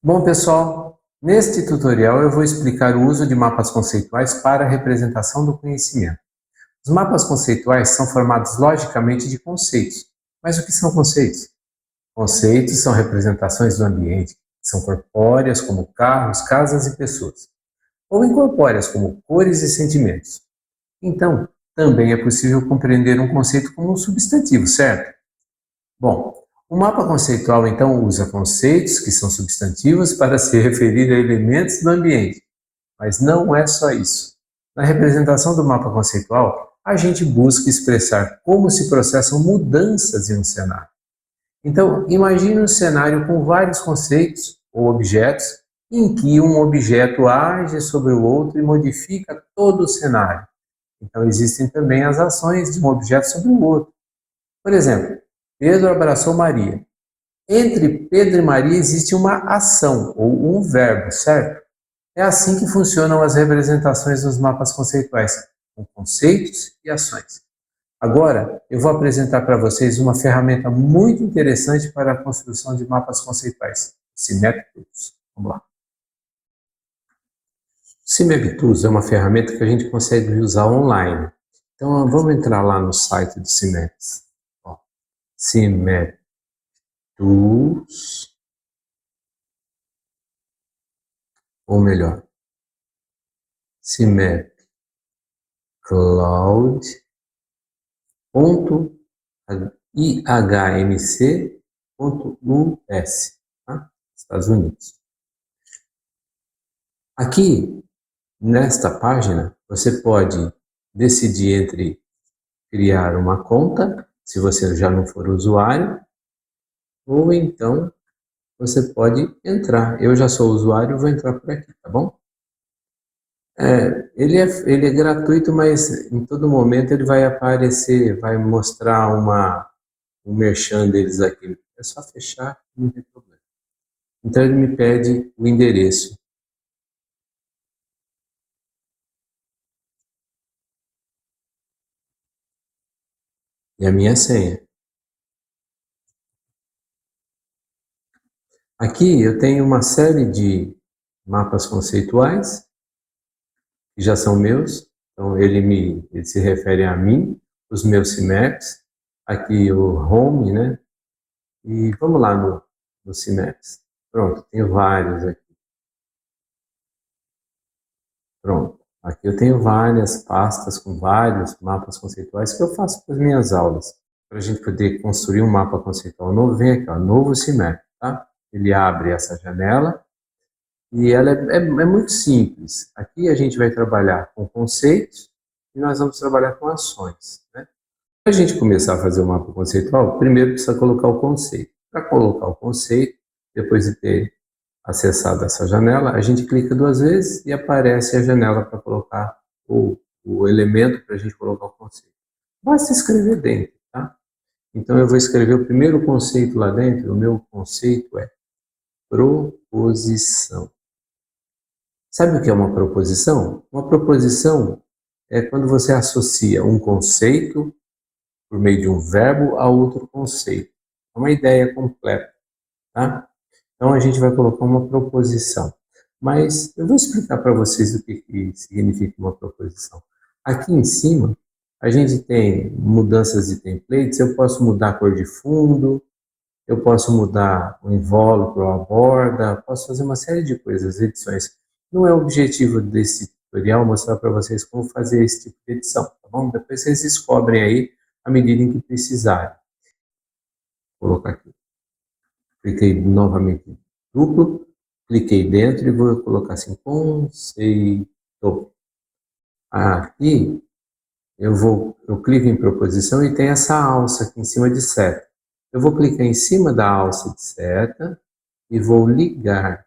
Bom, pessoal, neste tutorial eu vou explicar o uso de mapas conceituais para a representação do conhecimento. Os mapas conceituais são formados logicamente de conceitos. Mas o que são conceitos? Conceitos são representações do ambiente, são corpóreas como carros, casas e pessoas, ou incorpóreas como cores e sentimentos. Então, também é possível compreender um conceito como um substantivo, certo? Bom, o mapa conceitual então usa conceitos, que são substantivos, para se referir a elementos do ambiente. Mas não é só isso. Na representação do mapa conceitual, a gente busca expressar como se processam mudanças em um cenário. Então, imagine um cenário com vários conceitos ou objetos, em que um objeto age sobre o outro e modifica todo o cenário. Então, existem também as ações de um objeto sobre o outro. Por exemplo, Pedro abraçou Maria. Entre Pedro e Maria existe uma ação, ou um verbo, certo? É assim que funcionam as representações nos mapas conceituais, com conceitos e ações. Agora, eu vou apresentar para vocês uma ferramenta muito interessante para a construção de mapas conceituais, o CIMAP Tools. Vamos lá. O CIMAP Tools é uma ferramenta que a gente consegue usar online. Então, vamos entrar lá no site do CIMAPS. CIMAP Tools, ou melhor, CIMAP Cloud.ihmc.us, tá? Estados Unidos. Aqui, nesta página, você pode decidir entre criar uma conta, se você já não for usuário, ou então você pode entrar. Eu já sou usuário, vou entrar por aqui, tá bom? Ele é gratuito, mas em todo momento ele vai aparecer, vai mostrar um merchan deles aqui. É só fechar, não tem problema. Então ele me pede o endereço. E a minha senha. Aqui eu tenho uma série de mapas conceituais, que já são meus. Então ele se refere a mim, os meus CIMAPs. Aqui o Home, né? E vamos lá no CIMAPs. Pronto, tenho vários aqui. Pronto. Aqui eu tenho várias pastas com vários mapas conceituais que eu faço para as minhas aulas. Para a gente poder construir um mapa conceitual novo, vem aqui, ó, novo CIMAP, tá? Ele abre essa janela e ela é muito simples. Aqui a gente vai trabalhar com conceitos e nós vamos trabalhar com ações, né? Para a gente começar a fazer o mapa conceitual, primeiro precisa colocar o conceito. Para colocar o conceito, depois de ter acessado essa janela, a gente clica duas vezes e aparece a janela para colocar o elemento para a gente colocar o conceito. Basta escrever dentro, tá? Então eu vou escrever o primeiro conceito lá dentro. O meu conceito é proposição. Sabe o que é uma proposição? Uma proposição é quando você associa um conceito por meio de um verbo a outro conceito. É uma ideia completa, tá? Então a gente vai colocar uma proposição. Mas eu vou explicar para vocês o que significa uma proposição. Aqui em cima, a gente tem mudanças de templates. Eu posso mudar a cor de fundo, eu posso mudar o invólucro, a borda, posso fazer uma série de coisas, edições. Não é o objetivo desse tutorial mostrar para vocês como fazer esse tipo de edição, tá bom? Depois vocês descobrem aí à medida em que precisarem. Vou colocar aqui. Cliquei novamente duplo, cliquei dentro e vou colocar assim, conceito. Aqui eu clico em proposição e tem essa alça aqui em cima de seta. Eu vou clicar em cima da alça de seta e vou ligar a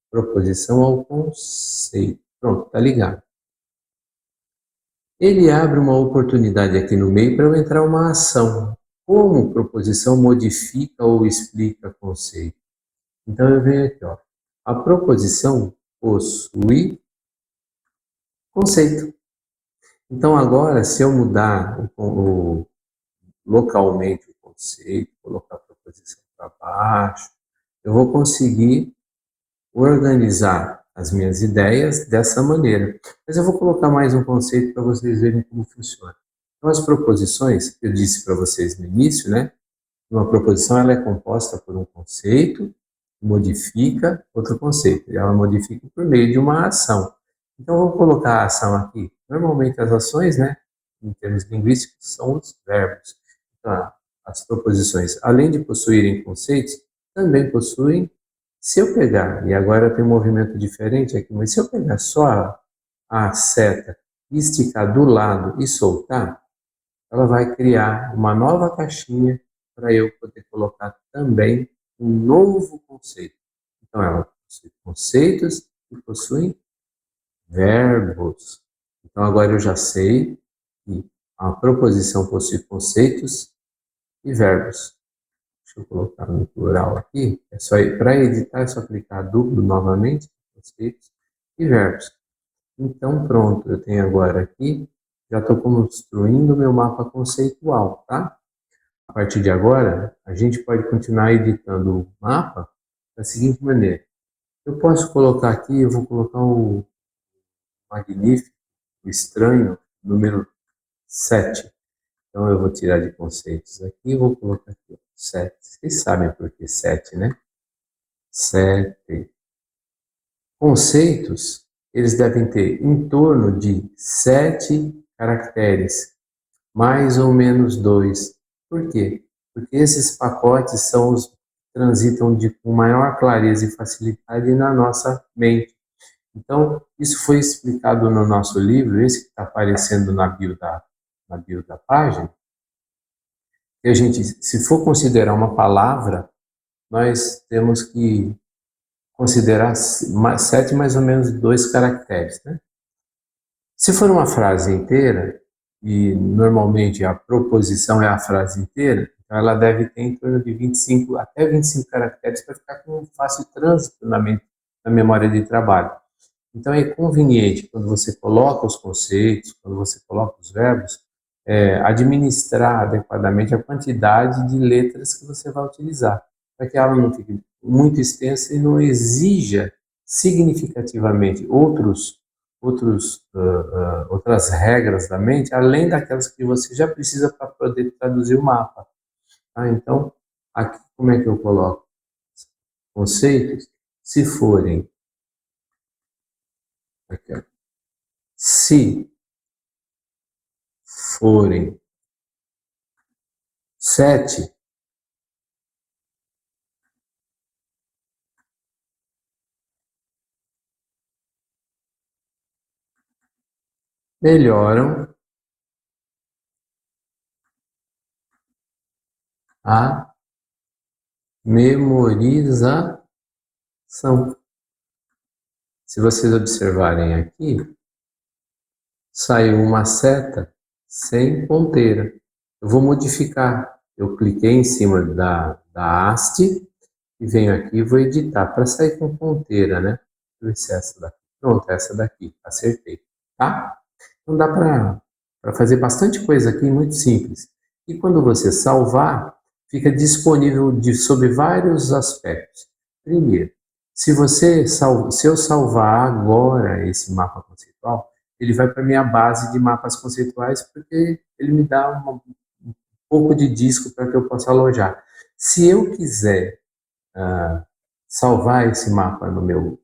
proposição ao conceito. Pronto, está ligado. Ele abre uma oportunidade aqui no meio para eu entrar uma ação. Como proposição modifica ou explica conceito? Então eu venho aqui, ó. A proposição possui conceito. Então agora, se eu mudar localmente o conceito, colocar a proposição para baixo, eu vou conseguir organizar as minhas ideias dessa maneira. Mas eu vou colocar mais um conceito para vocês verem como funciona. Então, as proposições, eu disse para vocês no início, né? Uma proposição ela é composta por um conceito, modifica outro conceito, e ela modifica por meio de uma ação. Então, eu vou colocar a ação aqui. Normalmente, as ações, né, em termos linguísticos, são os verbos. Então, as proposições, além de possuírem conceitos, também possuem. Se eu pegar, e agora tem um movimento diferente aqui, mas se eu pegar só a seta, esticar do lado e soltar, ela vai criar uma nova caixinha para eu poder colocar também um novo conceito. Então, ela possui conceitos e possui verbos. Então, agora eu já sei que a proposição possui conceitos e verbos. Deixa eu colocar no plural aqui. É só para editar, é só clicar duplo novamente, conceitos e verbos. Então, pronto, eu tenho agora aqui, já estou construindo o meu mapa conceitual, tá? A partir de agora, a gente pode continuar editando o mapa da seguinte maneira. Eu posso colocar aqui, eu vou colocar o magnífico, o estranho, número 7. Então, eu vou tirar de conceitos aqui e vou colocar aqui, 7. Vocês sabem por que 7, né? 7. Conceitos, eles devem ter em torno de 7 caracteres, mais ou menos 2. Por quê? Porque esses pacotes são os que transitam com maior clareza e facilidade na nossa mente. Então, isso foi explicado no nosso livro, esse que está aparecendo na bio da página. E a gente, se for considerar uma palavra, nós temos que considerar 7 mais ou menos 2 caracteres, né? Se for uma frase inteira, e normalmente a proposição é a frase inteira, então ela deve ter em torno de 25 até 25 caracteres para ficar com um fácil trânsito na memória de trabalho. Então é conveniente, quando você coloca os conceitos, quando você coloca os verbos, administrar adequadamente a quantidade de letras que você vai utilizar, para que ela não fique muito extensa e não exija significativamente outras regras da mente, além daquelas que você já precisa para poder traduzir o mapa. Tá? Então, aqui como é que eu coloco? Conceitos, se forem, aqui, ó, se forem 7, melhoram a memorização. Se vocês observarem aqui, saiu uma seta sem ponteira. Eu vou modificar. Eu cliquei em cima da haste e venho aqui e vou editar para sair com ponteira, né? Deixa eu ver se é essa daqui. Pronto, essa daqui. Acertei, tá? Então dá para fazer bastante coisa aqui, muito simples. E quando você salvar, fica disponível sobre vários aspectos. Primeiro, se eu salvar agora esse mapa conceitual, ele vai para a minha base de mapas conceituais, porque ele me dá um pouco de disco para que eu possa alojar. Se eu quiser salvar esse mapa no meu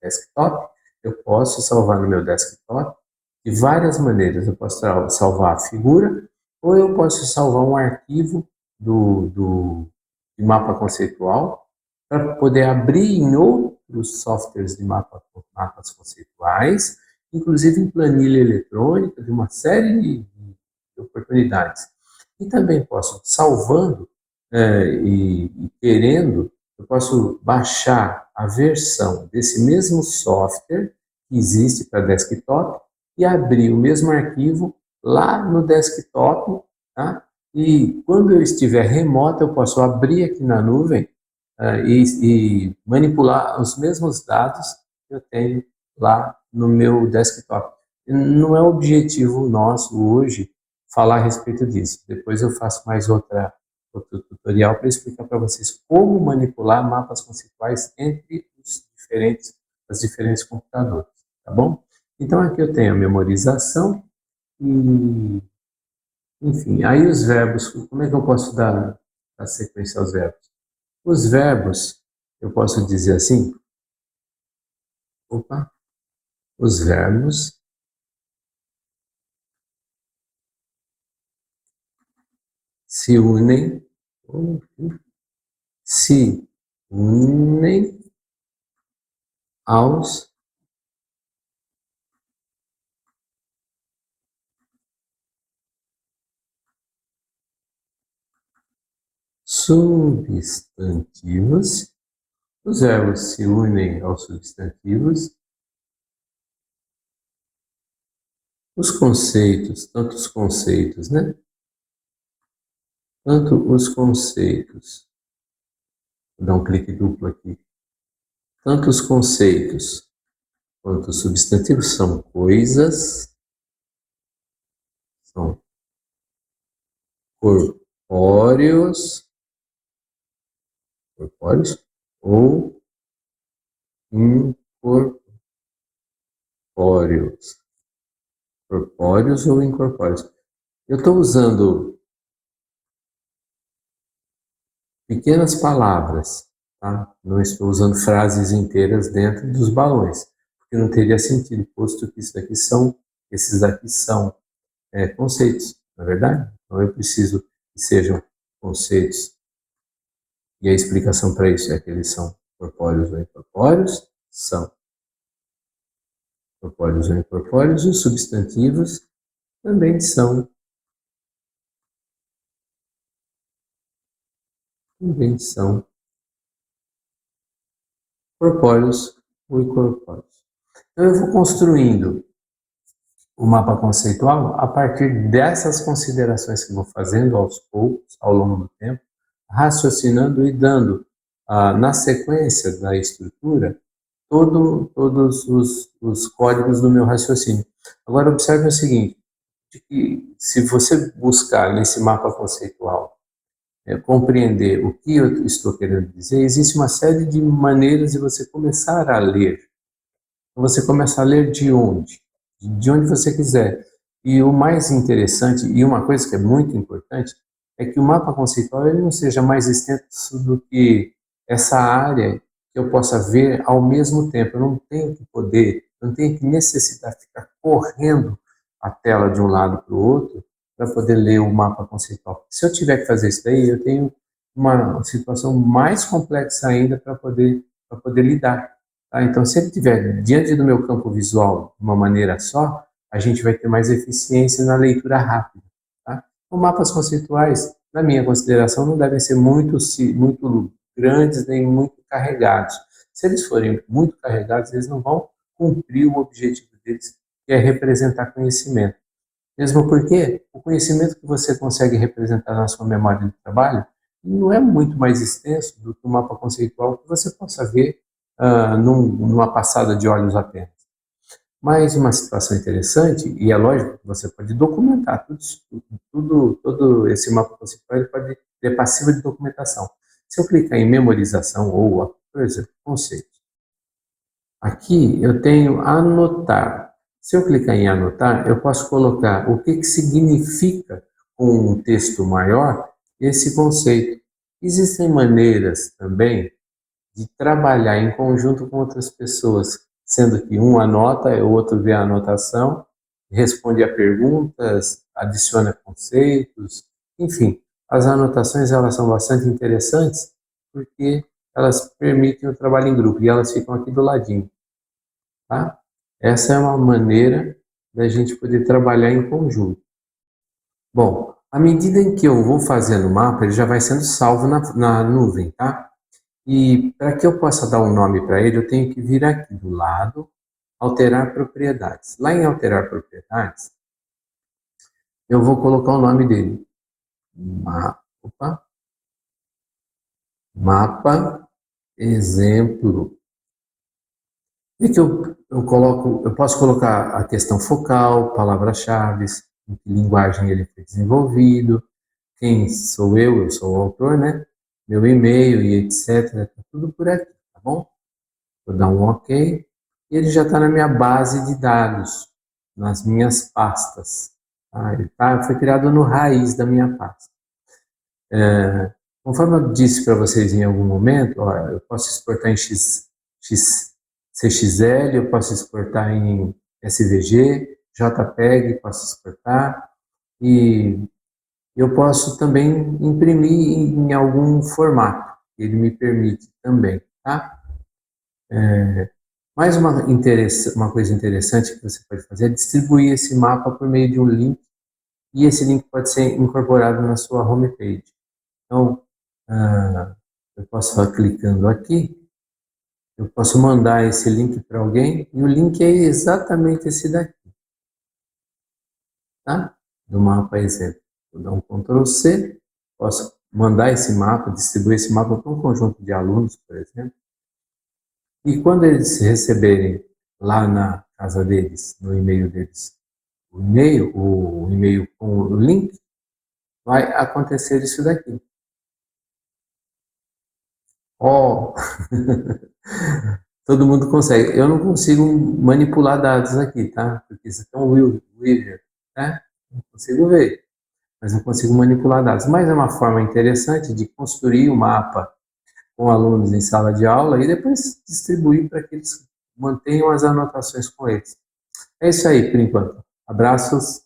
desktop, eu posso salvar no meu desktop de várias maneiras. Eu posso salvar a figura, ou eu posso salvar um arquivo de mapa conceitual para poder abrir em outros softwares de mapas conceituais, inclusive em planilha eletrônica, de uma série de oportunidades. E também posso, salvando e querendo, eu posso baixar a versão desse mesmo software que existe para desktop e abrir o mesmo arquivo lá no desktop, tá? E quando eu estiver remoto, eu posso abrir aqui na nuvem e manipular os mesmos dados que eu tenho lá no meu desktop. Não é objetivo nosso hoje falar a respeito disso. Depois eu faço mais outro tutorial para explicar para vocês como manipular mapas conceituais entre os as diferentes computadores, tá bom? Então aqui eu tenho a memorização e, enfim, aí os verbos, como é que eu posso dar a sequência aos verbos? Os verbos, eu posso dizer assim, os verbos se unem, se unem aos substantivos. Os verbos se unem aos substantivos. Os conceitos, tanto os conceitos, né? Tanto os conceitos, vou dar um clique duplo aqui. Tanto os conceitos quanto os substantivos são coisas, são corpóreos ou incorpóreos. Corpóreos ou incorpóreos. Eu estou usando pequenas palavras, tá? Não estou usando frases inteiras dentro dos balões, porque não teria sentido, posto que esses daqui são conceitos, na é verdade? Então eu preciso que sejam conceitos. E a explicação para isso é que eles são corpóreos ou incorpóreos? São corpóreos ou incorpóreos. Os substantivos também são corpóreos ou incorpóreos. Então eu vou construindo o mapa conceitual a partir dessas considerações que vou fazendo aos poucos, ao longo do tempo, raciocinando e dando, na sequência da estrutura, todos os códigos do meu raciocínio. Agora, observe o seguinte, que se você buscar nesse mapa conceitual compreender o que eu estou querendo dizer, existe uma série de maneiras de você começar a ler. Você começa a ler de onde? De onde você quiser. E o mais interessante, e uma coisa que é muito importante, é que o mapa conceitual ele não seja mais extenso do que essa área que eu possa ver ao mesmo tempo. Eu não tenho que poder, não tenho que necessitar ficar correndo a tela de um lado para o outro para poder ler o mapa conceitual. Se eu tiver que fazer isso daí, eu tenho uma situação mais complexa ainda para poder lidar. Tá? Então, se ele estiver diante do meu campo visual de uma maneira só, a gente vai ter mais eficiência na leitura rápida. Tá? Os mapas conceituais, na minha consideração, não devem ser muito grandes nem muito carregados. Se eles forem muito carregados, eles não vão cumprir o objetivo deles, que é representar conhecimento. Mesmo porque o conhecimento que você consegue representar na sua memória de trabalho não é muito mais extenso do que o mapa conceitual que você possa ver numa passada de olhos apenas. Mas uma situação interessante, e é lógico que você pode documentar todo esse mapa conceitual, ele pode ser passivo de documentação. Se eu clicar em memorização ou, por exemplo, conceito, aqui eu tenho anotar. Se eu clicar em anotar, eu posso colocar o que significa com um texto maior esse conceito. Existem maneiras também de trabalhar em conjunto com outras pessoas, sendo que um anota, o outro vê a anotação, responde a perguntas, adiciona conceitos, enfim, as anotações elas são bastante interessantes porque elas permitem o trabalho em grupo e elas ficam aqui do ladinho, tá? Essa é uma maneira da gente poder trabalhar em conjunto. Bom, à medida em que eu vou fazendo o mapa, ele já vai sendo salvo na nuvem, tá? E para que eu possa dar um nome para ele, eu tenho que vir aqui do lado, alterar propriedades. Lá em alterar propriedades, eu vou colocar o nome dele. Mapa exemplo. E que eu posso colocar a questão focal, palavras-chave, em que linguagem ele foi desenvolvido, quem sou eu sou o autor, né? Meu e-mail e etc. Tudo por aqui, tá bom? Vou dar um OK. E ele já está na minha base de dados, nas minhas pastas. Tá? Foi criado no raiz da minha pasta. Conforme eu disse para vocês em algum momento, ó, eu posso exportar em CXL, eu posso exportar em SVG, JPEG, posso exportar, e eu posso também imprimir em algum formato, ele me permite também, tá? Mais uma coisa interessante que você pode fazer é distribuir esse mapa por meio de um link, e esse link pode ser incorporado na sua homepage. Então, eu posso estar clicando aqui, eu posso mandar esse link para alguém, e o link é exatamente esse daqui, tá? Do mapa exemplo. Vou dar um Ctrl C, posso mandar esse mapa, distribuir esse mapa para um conjunto de alunos, por exemplo, e quando eles receberem lá na casa deles, no e-mail deles, o e-mail com o link, vai acontecer isso daqui. Ó, todo mundo consegue. Eu não consigo manipular dados aqui, tá? Porque isso é um wizard, né? Não consigo ver, mas não consigo manipular dados. Mas é uma forma interessante de construir o mapa com alunos em sala de aula e depois distribuir para que eles mantenham as anotações com eles. É isso aí, por enquanto. Abraços.